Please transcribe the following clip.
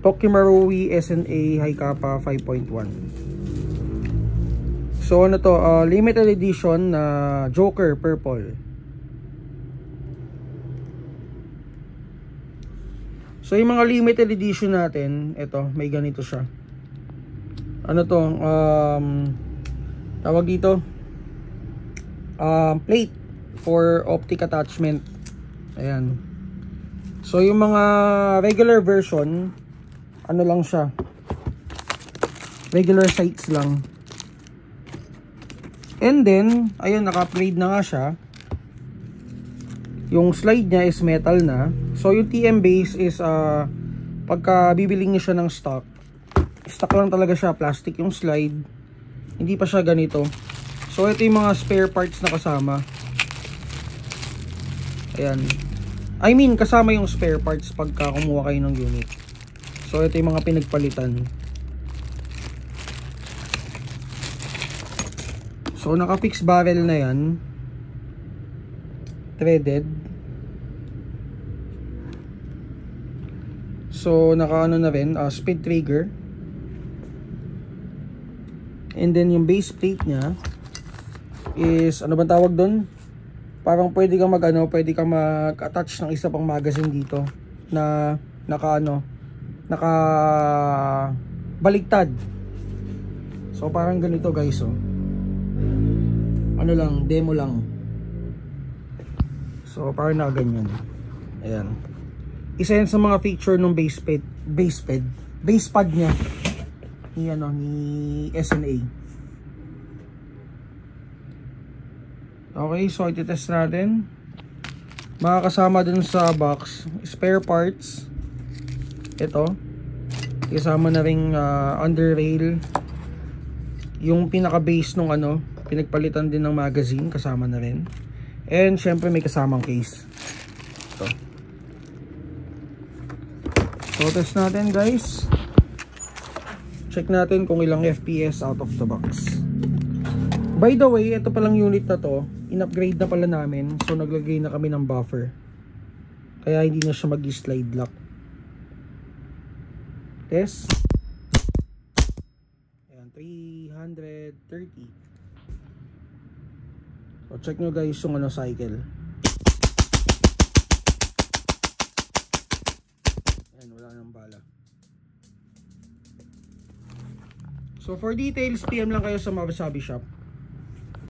Tokyo Marui SNA High Kappa 5.1. So ano to, limited edition na Joker purple. So yung mga limited edition natin, ito, may ganito siya. Ano to, tawag dito, plate for optic attachment. Ayan. So yung mga regular version, ano lang siya, regular sights lang. And then, ayun, naka-braid na nga siya. Yung slide niya is metal na. So yung TM base is pagka bibili niyo siya ng stock lang talaga siya, plastic yung slide. Hindi pa siya ganito. So ito yung mga spare parts na kasama. Ayan. I mean, kasama yung spare parts pagka kumuha kayo ng unit. So ito yung mga pinagpalitan. So naka-fix barrel na yan. Threaded. So naka-ano na rin, speed trigger. And then yung base plate niya is, ano bang tawag doon? Parang pwede kang pwede kang mag-attach ng isa pang magazine dito na naka baligtad. So parang ganito guys, oh. Ano lang, demo lang. So parang na ganyan. Ayan. Isa yan sa mga feature ng base pad niya. Ni SNA. Okay, so iti-test natin. Makakasama dun sa box, spare parts. Ito. Kasama na ring under rail. Yung pinaka-base nung pinagpalitan din ng magazine, kasama na rin. And syempre may kasamang case. Ito. So test natin guys. Check natin kung ilang FPS out of the box. By the way, ito palang unit na to, in-upgrade na pala namin. So naglagay na kami ng buffer. Kaya hindi na siya mag-slide lock. Test. Ayan, 330. So check nyo guys yung cycle. Ayan, wala nang bala. So for details, PM lang kayo sa Mawasabi Shop.